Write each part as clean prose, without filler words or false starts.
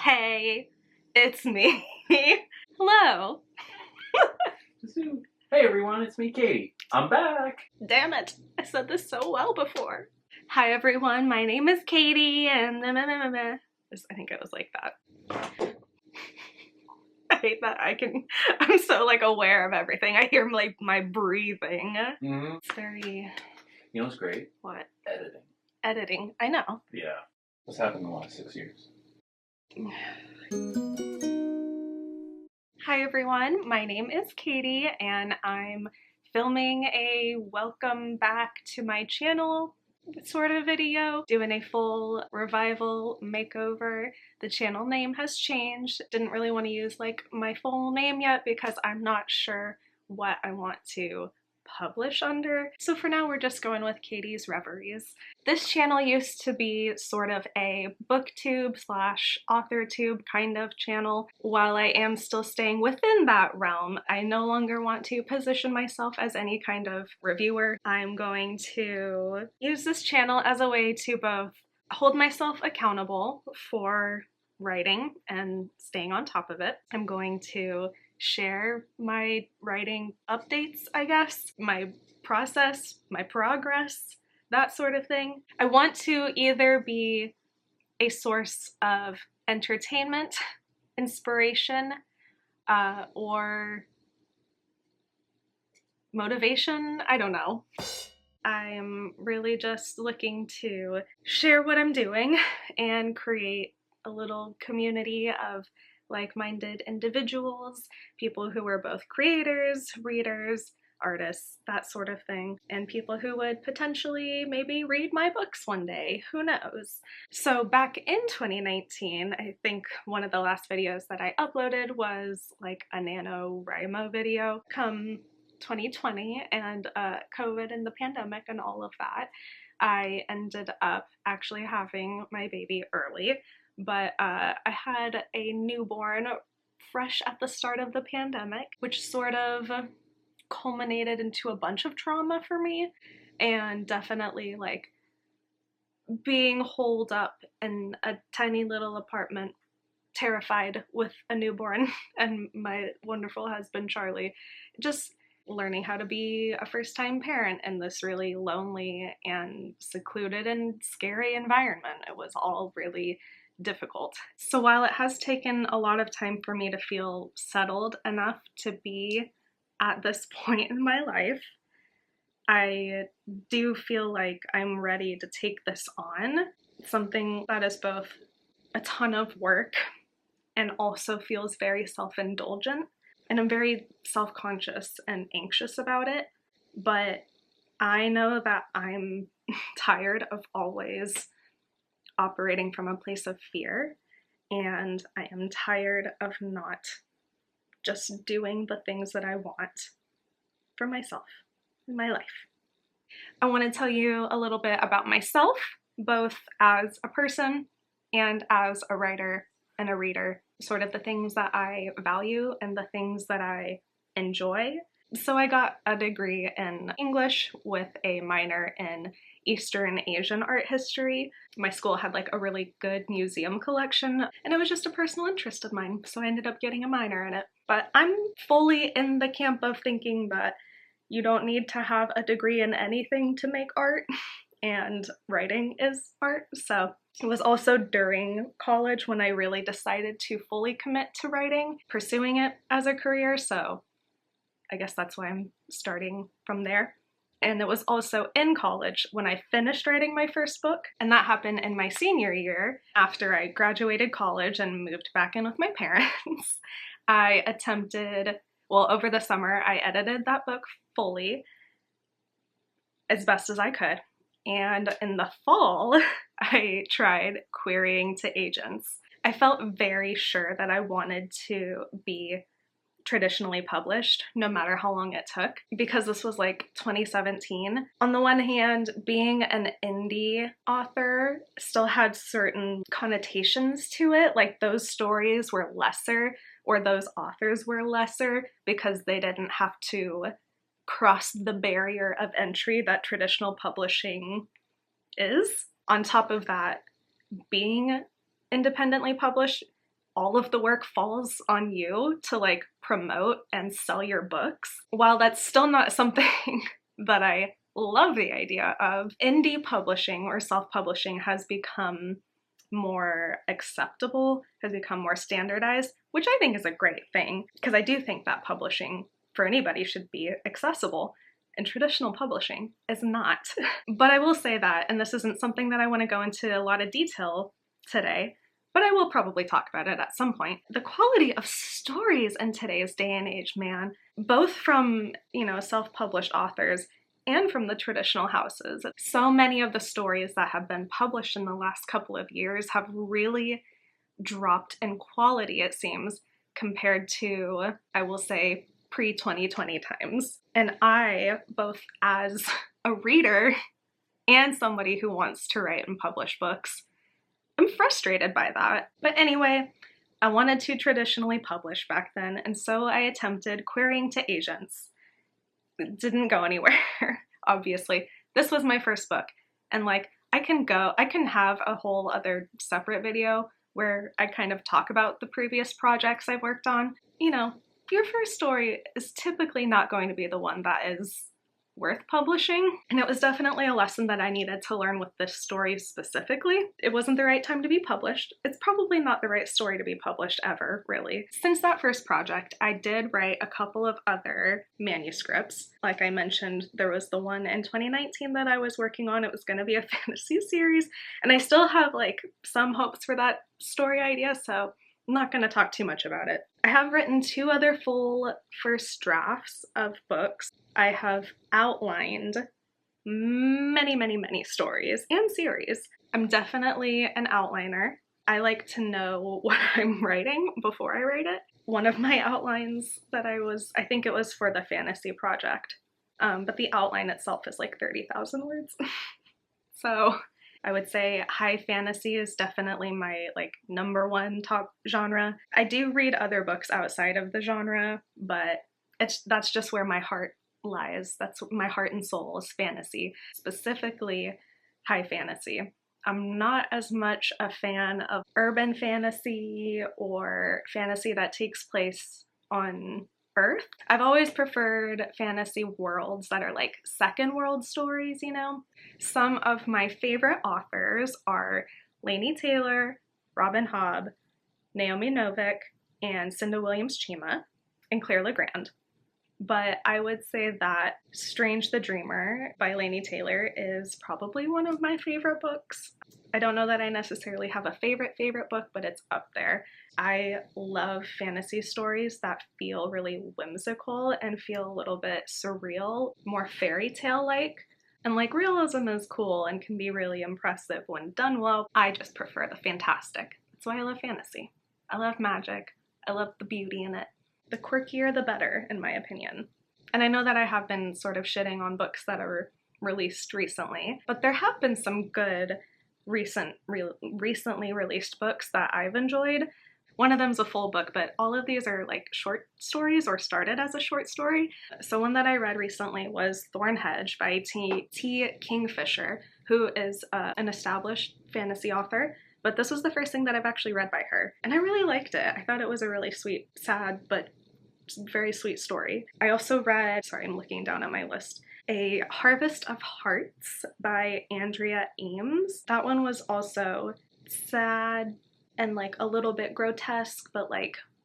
Hey, it's me. Hello. Hey everyone, it's me, Katie. I'm back. Damn it, I said this so well before. Hi everyone, my name is Katie, and I think it was like that. I hate that I'm so like aware of everything. I hear like my breathing. Mm-hmm. It's very... You know what's great? What? Editing. Editing, I know. Yeah. What's happened in the last 6 years? Hi everyone, my name is Katie and I'm filming a welcome back to my channel sort of video, doing a full revival makeover. The channel name has changed. Didn't really want to use like my full name yet because I'm not sure what I want to publish under. So for now we're just going with Katie's Reveries. This channel used to be sort of a booktube slash author tube kind of channel. While I am still staying within that realm, I no longer want to position myself as any kind of reviewer. I'm going to use this channel as a way to both hold myself accountable for writing and staying on top of it. I'm going to share my writing updates, I guess, my process, my progress, that sort of thing. I want to either be a source of entertainment, inspiration, or motivation. I don't know. I'm really just looking to share what I'm doing and create a little community of like-minded individuals, people who are both creators, readers, artists, that sort of thing, and people who would potentially maybe read my books one day, who knows. So back in 2019, I think one of the last videos that I uploaded was like a NaNoWriMo video. Come 2020 and COVID and the pandemic and all of that, I ended up actually having my baby early. But I had a newborn fresh at the start of the pandemic, which sort of culminated into a bunch of trauma for me, and definitely like being holed up in a tiny little apartment, terrified with a newborn and my wonderful husband Charlie, just learning how to be a first-time parent in this really lonely and secluded and scary environment. It was all really difficult. So while it has taken a lot of time for me to feel settled enough to be at this point in my life, I do feel like I'm ready to take this on. Something that is both a ton of work and also feels very self-indulgent. And I'm very self-conscious and anxious about it, but I know that I'm tired of always operating from a place of fear, and I am tired of not just doing the things that I want for myself in my life. I want to tell you a little bit about myself, both as a person and as a writer and a reader, sort of the things that I value and the things that I enjoy. So I got a degree in English with a minor in Eastern Asian art history. My school had like a really good museum collection, and it was just a personal interest of mine, so I ended up getting a minor in it. But I'm fully in the camp of thinking that you don't need to have a degree in anything to make art, and writing is art. So it was also during college when I really decided to fully commit to writing, pursuing it as a career, so I guess that's why I'm starting from there. And it was also in college when I finished writing my first book, and that happened in my senior year after I graduated college and moved back in with my parents. I attempted, well, over the summer, I edited that book fully as best as I could. And in the fall, I tried querying to agents. I felt very sure that I wanted to be traditionally published, no matter how long it took, because this was like 2017. On the one hand, being an indie author still had certain connotations to it, like those stories were lesser, or those authors were lesser, because they didn't have to cross the barrier of entry that traditional publishing is. On top of that, being independently published all of the work falls on you to like promote and sell your books. While that's still not something that I love the idea of, indie publishing or self-publishing has become more acceptable, has become more standardized, which I think is a great thing, because I do think that publishing for anybody should be accessible, and traditional publishing is not. But I will say that, and this isn't something that I want to go into a lot of detail today, but I will probably talk about it at some point. The quality of stories in today's day and age, man, both from, self-published authors and from the traditional houses. So many of the stories that have been published in the last couple of years have really dropped in quality, it seems, compared to, I will say, pre-2020 times. And I, both as a reader and somebody who wants to write and publish books, I'm frustrated by that. But anyway, I wanted to traditionally publish back then, and so I attempted querying to agents. It didn't go anywhere, obviously. This was my first book, and I can have a whole other separate video where I kind of talk about the previous projects I've worked on. Your first story is typically not going to be the one that is worth publishing, and it was definitely a lesson that I needed to learn with this story specifically. It wasn't the right time to be published. It's probably not the right story to be published ever, really. Since that first project, I did write a couple of other manuscripts. Like I mentioned, there was the one in 2019 that I was working on. It was going to be a fantasy series, and I still have some hopes for that story idea, so I'm not going to talk too much about it. I have written 2 other full first drafts of books. I have outlined many, many, many stories and series. I'm definitely an outliner. I like to know what I'm writing before I write it. One of my outlines that I think it was for the fantasy project, but the outline itself is 30,000 words. So I would say high fantasy is definitely my number one top genre. I do read other books outside of the genre, but that's just where my heart lies. That's my heart and soul is fantasy, specifically high fantasy. I'm not as much a fan of urban fantasy or fantasy that takes place on Earth. I've always preferred fantasy worlds that are second world stories, Some of my favorite authors are Laini Taylor, Robin Hobb, Naomi Novik, and Cinda Williams-Chima, and Claire Legrand. But I would say that Strange the Dreamer by Laini Taylor is probably one of my favorite books. I don't know that I necessarily have a favorite book, but it's up there. I love fantasy stories that feel really whimsical and feel a little bit surreal, more fairy tale-like. And realism is cool and can be really impressive when done well. I just prefer the fantastic. That's why I love fantasy. I love magic. I love the beauty in it. The quirkier, the better, in my opinion. And I know that I have been sort of shitting on books that are released recently, but there have been some good recently released books that I've enjoyed. One of them's a full book, but all of these are short stories or started as a short story. So one that I read recently was Thornhedge by T. Kingfisher, who is an established fantasy author. But this was the first thing that I've actually read by her, and I really liked it. I thought it was a really sweet, sad, but very sweet story. I also read, I'm looking down at my list, A Harvest of Hearts by Andrea Ames. That one was also sad and a little bit grotesque, but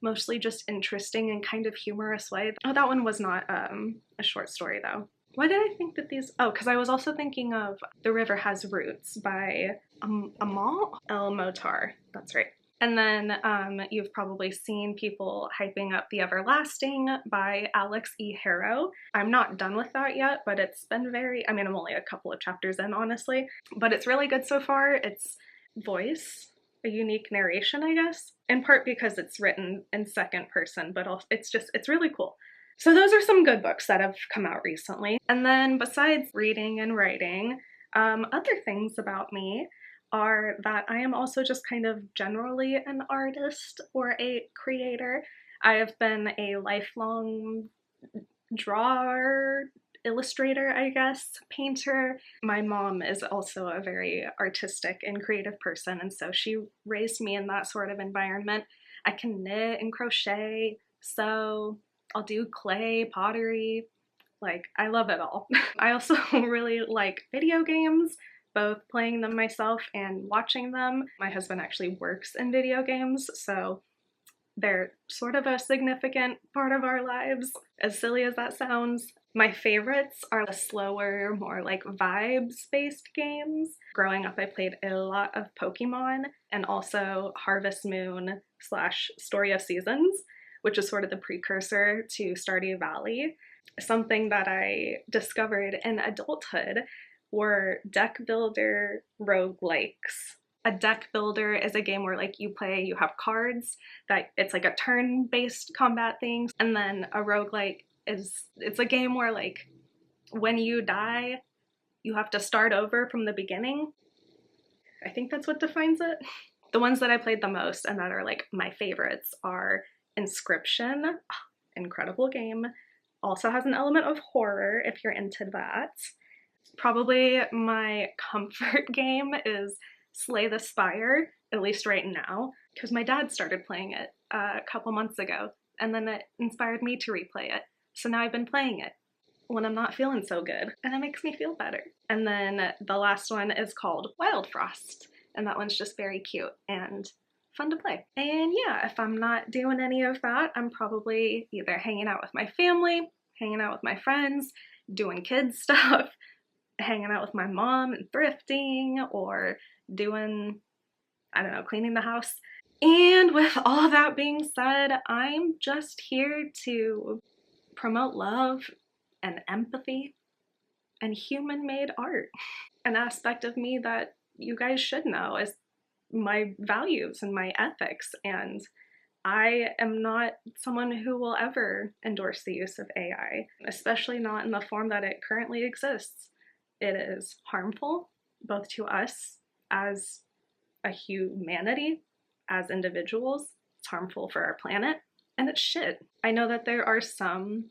mostly just interesting and kind of humorous way. Oh, that one was not a short story though. Why did I think that these? Oh, because I was also thinking of The River Has Roots by Amal El-Mohtar. That's right. And then you've probably seen people hyping up The Everlasting by Alex E. Harrow. I'm not done with that yet, but it's been I'm only a couple of chapters in, honestly, but it's really good so far. It's voice, a unique narration, I guess, in part because it's written in second person, but also it's really cool. So those are some good books that have come out recently. And then besides reading and writing, other things about me are that I am also just kind of generally an artist or a creator. I have been a lifelong drawer illustrator, I guess, painter. My mom is also a very artistic and creative person, and so she raised me in that sort of environment. I can knit and crochet, sew, I'll do clay, pottery, like I love it all. I also really like video games, both playing them myself and watching them. My husband actually works in video games, so they're sort of a significant part of our lives, as silly as that sounds. My favorites are the slower, more like vibes-based games. Growing up, I played a lot of Pokemon and also Harvest Moon / Story of Seasons, which is sort of the precursor to Stardew Valley. Something that I discovered in adulthood were deck builder roguelikes. A deck builder is a game where like you have cards, that it's like a turn-based combat thing, and then a roguelike it's a game where like when you die, you have to start over from the beginning. I think that's what defines it. The ones that I played the most and that are like my favorites are Inscription, incredible game. Also has an element of horror if you're into that. Probably my comfort game is Slay the Spire, at least right now, because my dad started playing it a couple months ago, and then it inspired me to replay it. So now I've been playing it when I'm not feeling so good, and it makes me feel better. And then the last one is called Wild Frost, and that one's just very cute and fun to play. And yeah, if I'm not doing any of that, I'm probably either hanging out with my family, hanging out with my friends, doing kids stuff, hanging out with my mom and thrifting, or doing, I don't know, cleaning the house. And with all that being said, I'm just here to promote love and empathy and human-made art. An aspect of me that you guys should know is my values and my ethics, and I am not someone who will ever endorse the use of AI, especially not in the form that it currently exists. It is harmful, both to us as a humanity, as individuals. It's harmful for our planet, and it's shit. I know that there are some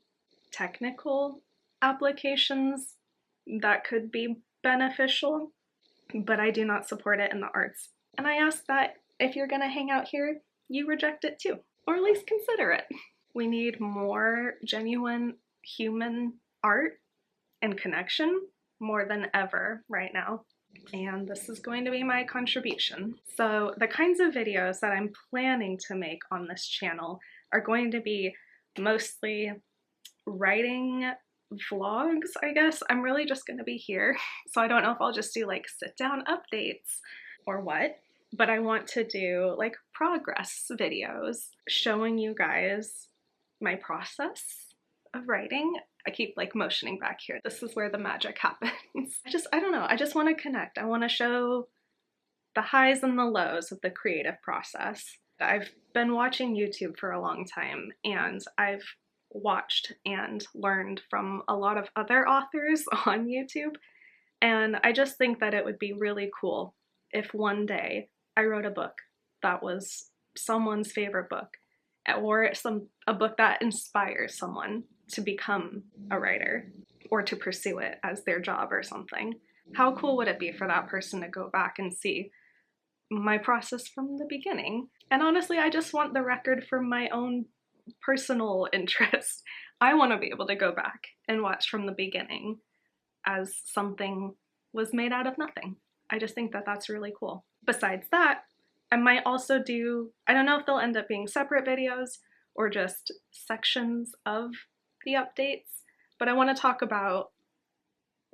technical applications that could be beneficial, but I do not support it in the arts. And I ask that if you're gonna hang out here, you reject it too, or at least consider it. We need more genuine human art and connection more than ever right now. And this is going to be my contribution. So the kinds of videos that I'm planning to make on this channel are going to be mostly writing vlogs, I guess. I'm really just gonna be here, so I don't know if I'll just do like sit down updates or what, but I want to do like progress videos showing you guys my process of writing. I keep like motioning back here. This is where the magic happens. I don't know, I just want to connect. I want to show the highs and the lows of the creative process. I've been watching YouTube for a long time, and I've watched and learned from a lot of other authors on YouTube, and I just think that it would be really cool if one day I wrote a book that was someone's favorite book, or a book that inspires someone to become a writer or to pursue it as their job or something. How cool would it be for that person to go back and see my process from the beginning? And honestly, I just want the record for my own personal interest. I want to be able to go back and watch from the beginning as something was made out of nothing. I just think that that's really cool. Besides that, I might also do, I don't know if they'll end up being separate videos or just sections of the updates, but I want to talk about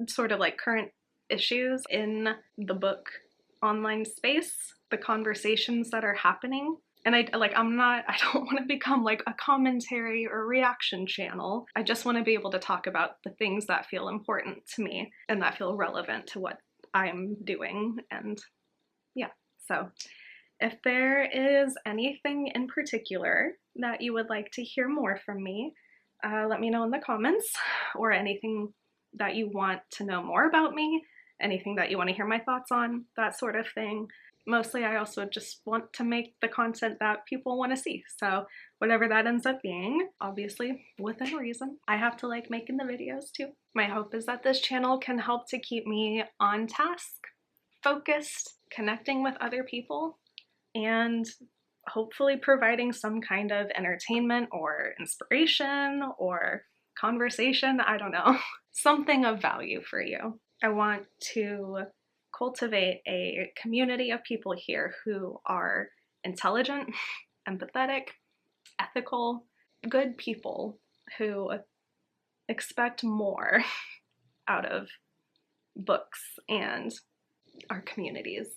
sort of like current issues in the book online space, the conversations that are happening. And I don't want to become like a commentary or reaction channel. I just want to be able to talk about the things that feel important to me and that feel relevant to what I'm doing. And yeah, so if there is anything in particular that you would like to hear more from me, let me know in the comments, or anything that you want to know more about me, anything that you want to hear my thoughts on, that sort of thing. mostly I also just want to make the content that people want to see. So whatever that ends up being, obviously within reason. I have to like making the videos too. My hope is that this channel can help to keep me on task, focused, connecting with other people, and hopefully providing some kind of entertainment or inspiration or conversation, I don't know, something of value for you. I want to cultivate a community of people here who are intelligent, empathetic, ethical, good people who expect more out of books and our communities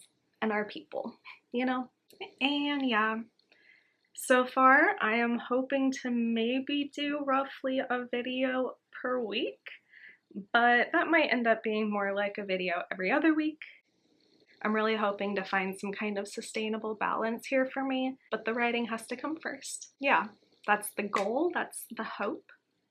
and our people, you know? And yeah, so far I am hoping to maybe do roughly a video per week, but that might end up being more like a video every other week. I'm really hoping to find some kind of sustainable balance here for me, but the writing has to come first. Yeah, that's the goal, that's the hope.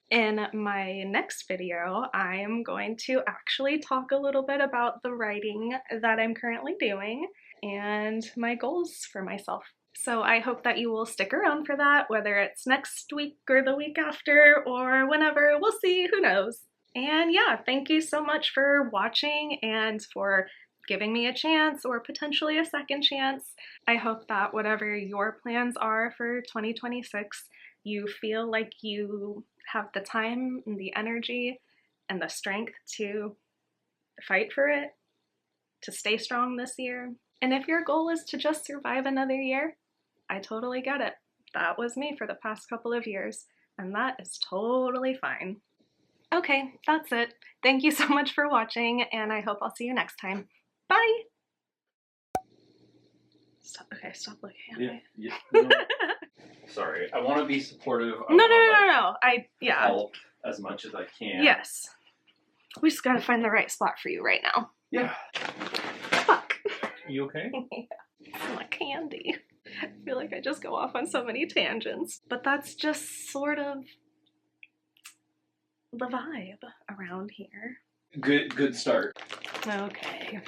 In my next video, I am going to actually talk a little bit about the writing that I'm currently doing and my goals for myself. So I hope that you will stick around for that, whether it's next week or the week after or whenever, we'll see, who knows. And yeah, thank you so much for watching and for giving me a chance or potentially a second chance. I hope that whatever your plans are for 2026, you feel like you have the time and the energy and the strength to fight for it, to stay strong this year. And if your goal is to just survive another year, I totally get it. That was me for the past couple of years, and that is totally fine. Okay, that's it. Thank you so much for watching, and I hope I'll see you next time. Bye! Stop looking at me. No. Sorry, I want to be supportive. No. Help as much as I can. Yes. We just gotta find the right spot for you right now. Yeah. Fuck. You okay? Yeah. It's like candy. I feel like I just go off on so many tangents. But that's just sort of the vibe around here. Good start. Okay.